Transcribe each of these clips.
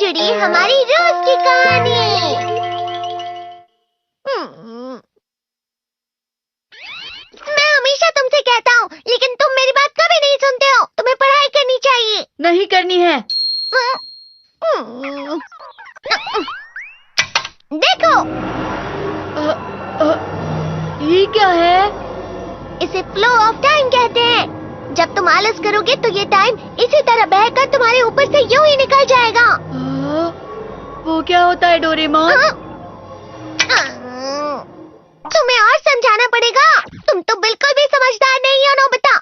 जुड़ी हमारी रोज की कहानी। मैं हमेशा तुमसे कहता हूँ, लेकिन तुम मेरी बात कभी नहीं सुनते हो। तुम्हें पढ़ाई करनी चाहिए। नहीं करनी है। देखो, ये क्या है? इसे फ्लो ऑफ टाइम कहते हैं। जब तुम आलस करोगे तो ये टाइम इसी तरह बहकर तुम्हारे ऊपर से यूं ही निकल जाएगा। वो क्या होता है डोरेमोन? तुम्हें और समझाना पड़ेगा। तुम तो बिल्कुल भी समझदार नहीं हो नोबिता।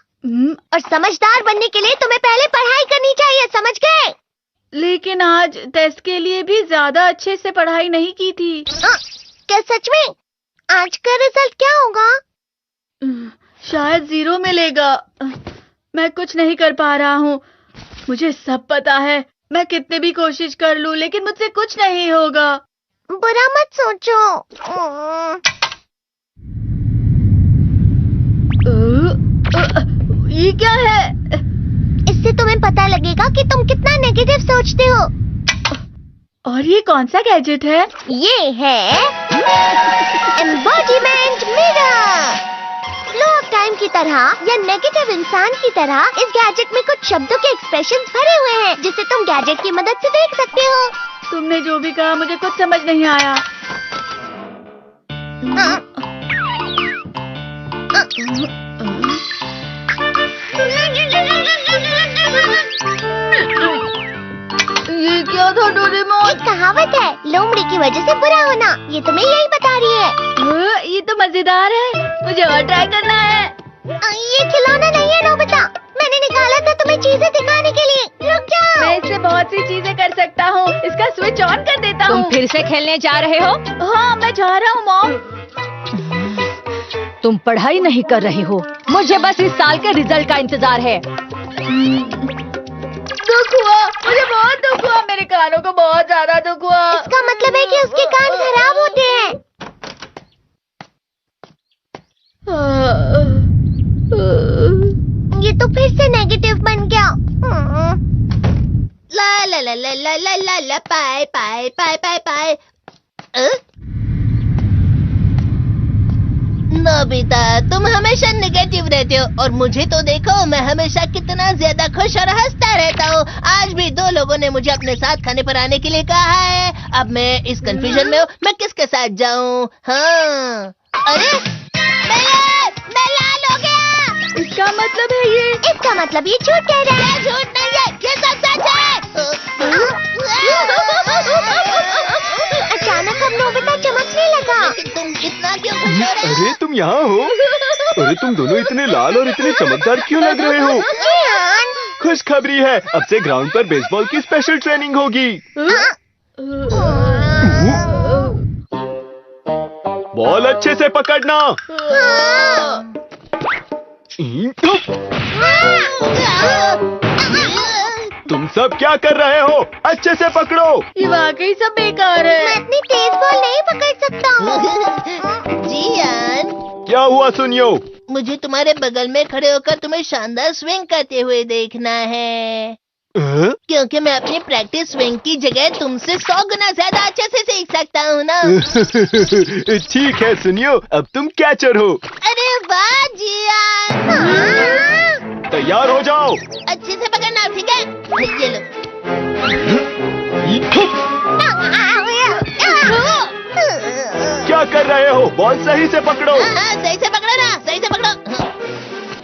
और समझदार बनने के लिए तुम्हें पहले पढ़ाई करनी चाहिए, समझ गए? लेकिन आज टेस्ट के लिए भी ज्यादा अच्छे से पढ़ाई नहीं की थी। क्या सच में? आज का रिजल्ट क्या होगा? शायद 0 मिलेगा। मैं कुछ नहीं कर पा रहा हूँ। मुझे सब पता है। मैं कितने भी कोशिश कर लूँ, लेकिन मुझसे कुछ नहीं होगा। बुरा मत सोचो। ये क्या है? इससे तुम्हें पता लगेगा कि तुम कितना नेगेटिव सोचते हो। और ये कौन सा गैजेट है? ये है embodiment mirror. Flow of time की तरह या नेगेटिव इंसान की तरह इस गैजेट में कुछ शब्दों के एक्सप्रेशंस भरे हुए हैं, जिसे तुम गैजेट की मदद से देख सकते हो। तुमने जो भी कहा मुझे कुछ समझ नहीं आया। ये क्या था डोरेमोन? एक कहावत है, लोमड़ी की वजह से बुरा होना। ये तुम्हें यही बता रही है। ये तो मजेदार है। मुझे और ट्राई करना है। ये खिलौना नहीं है नोबिता। मैंने निकाला था तुम्हें चीजें दिखाने के लिए। रुक जाओ। मैं इससे बहुत सी चीजें कर सकता हूँ। इसका स्विच ऑन कर देता हूँ। तुम फिर से खेलने जा रहे हो? हाँ, मैं जा रहा हूँ मॉम। तुम पढ़ाई नहीं कर रही हो। मुझे बस इस साल के रिजल्ट का इंतजार है। दुख हुआ, मुझे बहुत दुख हुआ। मेरे कानों को बहुत ज्यादा दुख हुआ। इसका मतलब है कि उसके कान खराब होते हैं। ये तो फिर से नेगेटिव बन गया। ला ला ला ला ला ला ला ला पाए पाए पाए पाए पाए। नोबिता, तुम हमेशा नेगेटिव रहते हो और मुझे तो देखो, मैं हमेशा कितना ज्यादा खुश और हंसता रहता हूँ। आज भी 2 लोगों ने मुझे अपने साथ खाने पर आने के लिए कहा है। अब मैं इस कंफ्यूजन में हूँ, मैं किसके साथ जाऊँ? हाँ, अरे मैं लाल हो गया। इसका मतलब है ये? इसका मतलब ये झूठ कह रहा है। झूठ नहीं है, ये सब सच है। अचानक अब नोबिता चमकने लगा। तुम इतना क्यों खुश हो रहे हो? अरे तुम यहाँ हो? अरे तुम दोनों इतने लाल और इतने चमकदार क्यों लग रहे हो? खुशखबरी है, अब से ग्राउंड पर बेसबॉल की स्पेशल ट्रेनिंग होगी। बॉल अच्छे से पकड़ना। तुम सब क्या कर रहे हो? अच्छे से पकड़ो। ये वाकई सब बेकार है। मैं इतनी तेज बॉल नहीं पकड़ सकता हूँ। जियान, क्या हुआ सुनियो? मुझे तुम्हारे बगल में खड़े होकर तुम्हें शानदार स्विंग करते हुए देखना है। क्योंकि मैं अपनी प्रैक्टिस स्विंग की जगह तुमसे 100 गुना ज्यादा अच्छे से सीख सकता हूँ ना। ठीक है सुनियो, अब तुम कैचर हो। अरे वाह जियान। तैयार हो जाओ। अच्छे से पकड़ना, ठीक है? ये लो। क्या कर रहे हो? बॉल सही से पकड़ो। सही से पकड़ो ना, सही से पकड़ो।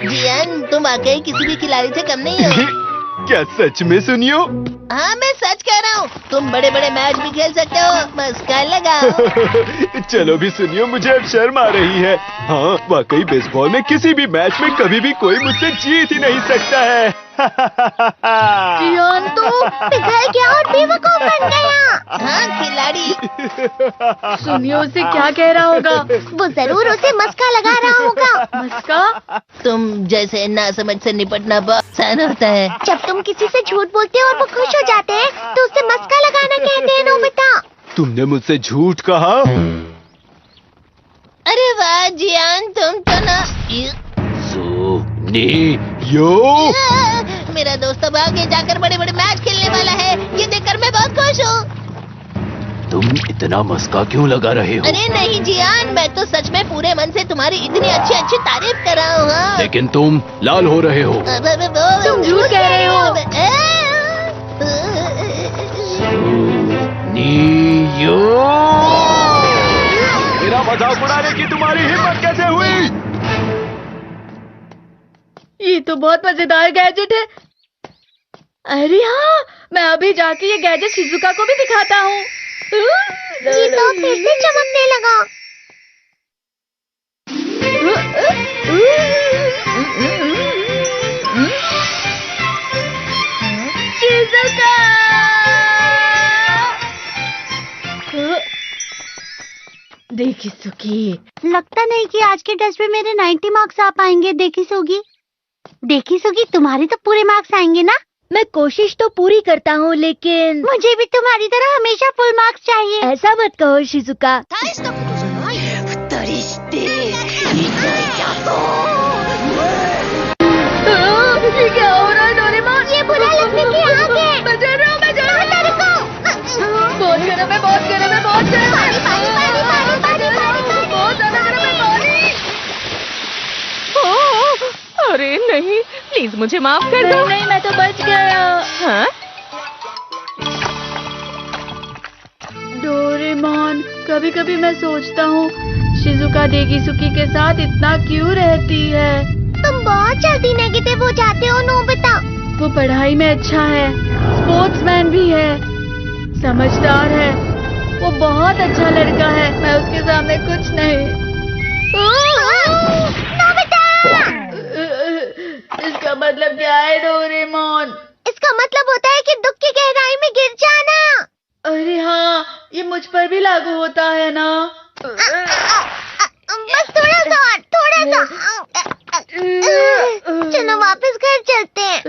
जियान, तुम वाकई किसी भी खिलाड़ी से कम नहीं हो। क्या सच में सुनियो? हाँ, मैं सच कह रहा हूँ। तुम बड़े बड़े मैच भी खेल सकते हो। मस्का लगाओ। चलो भी सुनियो, मुझे अब शर्म आ रही है। हाँ, वाकई बेसबॉल में किसी भी मैच में कभी भी कोई मुझसे जीत ही नहीं सकता है। जियान तो पिघल गया और बेवकूफ बन गया। हाँ, खिलाड़ी। सुनियो उसे क्या कह रहा होगा? वो जरूर उसे मस्का लगा रहा होगा। मस्का? तुम जैसे नासमझ से निपटना बहुत आसान होता है। जब तुम किसी से झूठ बोलते हो और वो खुश हो जाते हैं, तो उसे मस्का लगाना कहते हैं नोबिता। तुमने मुझसे झूठ कहा? अरे वाह जियान, तुम तो ना। यो मेरा दोस्त अब आगे जाकर बड़े बड़े मैच खेलने वाला है। ये देखकर मैं बहुत खुश हूँ। इतना मस्का क्यों लगा रहे हो? अरे नहीं जियान, मैं तो सच में पूरे मन से तुम्हारी इतनी अच्छी अच्छी तारीफ कर रहा हूँ। हाँ। लेकिन तुम लाल हो रहे हो। तुम झूठ कह रहे हो। नीयो, मेरा मजाक उड़ाने की तुम्हारी हिम्मत कैसे हुई? ये तो बहुत मजेदार गैजेट है। अरे हाँ, मैं अभी जाके ये गैजेट शिजुका को भी दिखाता हूँ। ये तो फिर से चमकने लगा। शिजुका! देखी सुकी, लगता नहीं कि आज के टेस्ट में मेरे 90 मार्क्स आ पाएंगे। देखी सुगी, तुम्हारे तो पूरे मार्क्स आएंगे ना? मैं कोशिश तो पूरी करता हूँ, लेकिन मुझे भी तुम्हारी तरह हमेशा फुल मार्क्स चाहिए। ऐसा मत कहो शिजुका। ये क्या हो रहा है डोरेमोन? ये बुरा लगने की आग है। मैं डर रहा हूँ, मैं डर रहा हूँ। बहुत गर्म है, बहुत गर्म है, बहुत गर्म है। बहुत ज्यादा गर्म है पानी। अरे नहीं, प्लीज मुझे माफ कर दो। नहीं, मैं तो बच गया। हाँ? डोरेमोन, कभी कभी मैं सोचता हूँ शिजुका डेगिसुकी के साथ इतना क्यों रहती है। तुम बहुत जल्दी नेगेटिव हो जाते हो नोबिता। वो पढ़ाई में अच्छा है, स्पोर्ट्समैन भी है, समझदार है, वो बहुत अच्छा लड़का है। मैं उसके सामने कुछ नहीं। नोबिता! इसका मतलब क्या है डोरेमोन? इसका मतलब होता है कि दुख की गहराई में गिर जाना। अरे हाँ, ये मुझ पर भी लागू होता है ना। बस थोड़ा सा। चलो वापस घर चलते हैं।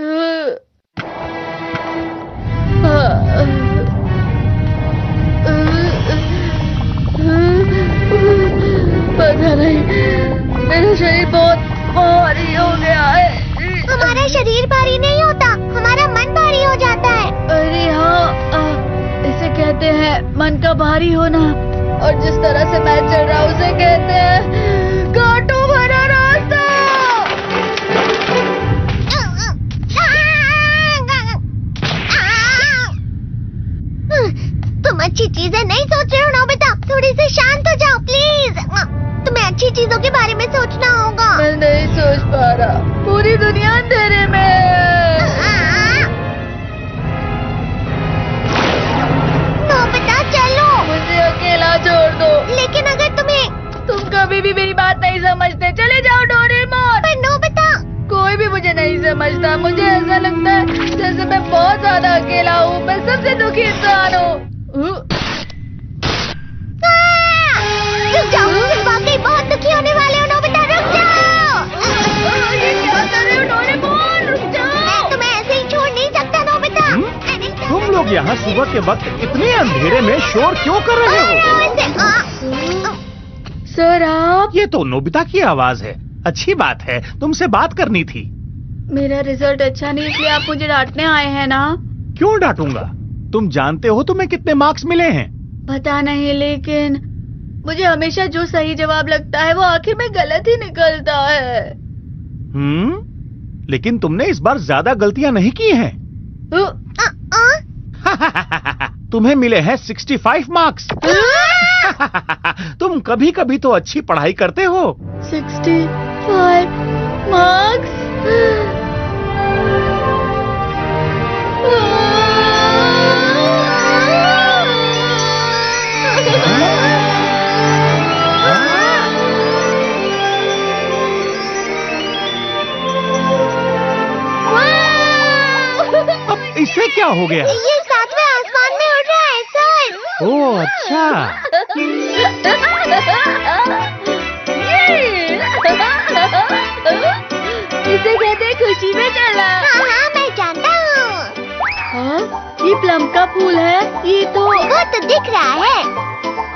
पता नहीं, मेरा शरीर बहुत भारी हो गया है। हमारा शरीर भारी नहीं होता, हमारा मन भारी हो जाता है। अरे हाँ, इसे कहते हैं मन का भारी होना। और जिस तरह से मैं चल रहा हूँ उसे कहते हैं कांटों भरा रास्ता। तुम अच्छी चीजें नहीं सोच रहे हो नोबिता, थोड़ी सी शांत हो जाओ प्लीज। तुम्हें अच्छी चीजों के बारे में सोचना होगा। मैं नहीं सोच पा रहा, पूरी दुनिया अंधेरे में है। नोबिता चलो। मुझे अकेला छोड़ दो। लेकिन अगर तुम कभी भी मेरी बात नहीं समझते, चले जाओ डोरेमोन। पर नोबिता, कोई भी मुझे नहीं समझता। मुझे ऐसा लगता है जैसे मैं बहुत ज्यादा अकेला हूँ, मैं सबसे दुखी इंसान हूँ। रुक जाओ, तुम वाकई बहुत दुखी होने वाले हो नोबिता, रुक जाओ। ये क्या कर रहे हो डोरेमोन? रुक जाओ। मैं तुम्हें ऐसे ही छोड़ नहीं सकता नोबिता। तुम लोग यहाँ सुबह के वक्त इतने अंधेरे में शोर क्यों कर रहे हो? सर आप? ये तो नोबिता की आवाज है। अच्छी बात है, तुमसे बात करनी थी। मेरा रिजल्ट अच्छा नहीं, इसलिए आप मुझे डांटने आए हैं ना? क्यों डांटूंगा? तुम जानते हो तुम्हें कितने मार्क्स मिले हैं? पता नहीं, लेकिन मुझे हमेशा जो सही जवाब लगता है वो आखिर में गलत ही निकलता है। लेकिन तुमने इस बार ज्यादा गलतियां नहीं की हैं। तुम्हें मिले हैं 65 मार्क्स। तुम कभी कभी तो अच्छी पढ़ाई करते हो। 65 मार्क्स? इससे क्या हो गया? ये सातवें आसमान में उड़ रहा है सर। ओह अच्छा। इसे कहते हैं खुशी में चला। हाँ, मैं जानता हूँ। हाँ, ये प्लम का फूल है। ये तो वो तो दिख रहा है।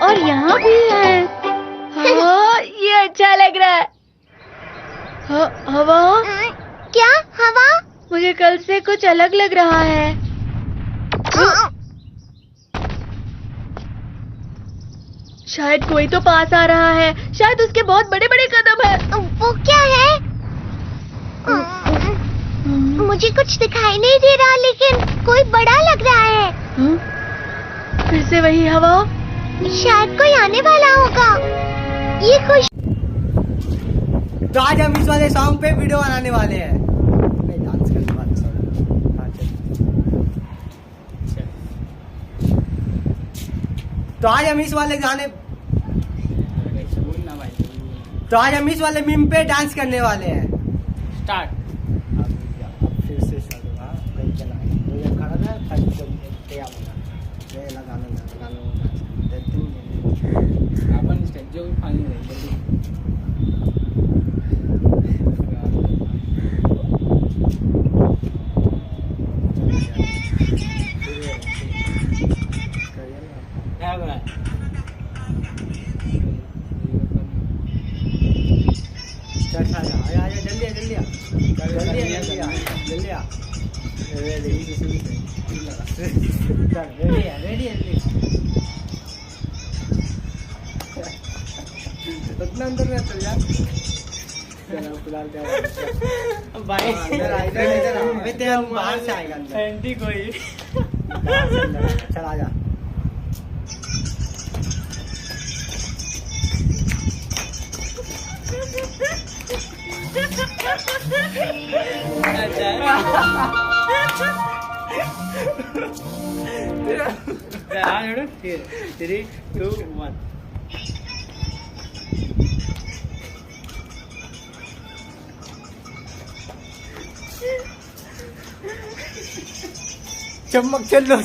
और यहाँ भी है। हाँ, ये अच्छा लग रहा है। हवा? क्या हवा? मुझे कल से कुछ अलग लग रहा है। शायद कोई तो पास आ रहा है। शायद उसके बहुत बड़े बड़े कदम है। वो क्या है? मुझे कुछ दिखाई नहीं दे रहा, लेकिन कोई बड़ा लग रहा है। फिर से वही हवा। शायद कोई आने वाला होगा। ये खुश। तो आज हम इस वाले सॉन्ग पे वीडियो बनाने वाले हैं। डांस करने वाले तो आज हम इस वाले गाने तो आज हम इस वाले मीम पे डांस करने वाले हैं। स्टार्ट। अब फिर से स्टार्ट होगा। कहीं चला है खड़ा ना, क्या बोला ये लगाना अपन स्टेप जो भी फाइनल है जल्दी। उतना अंदर में चल जा। फिलहाल भाई तेरा बाहर से आएगा अंदर कोई। चल आ जा। Three, 2, 1. चमक चलो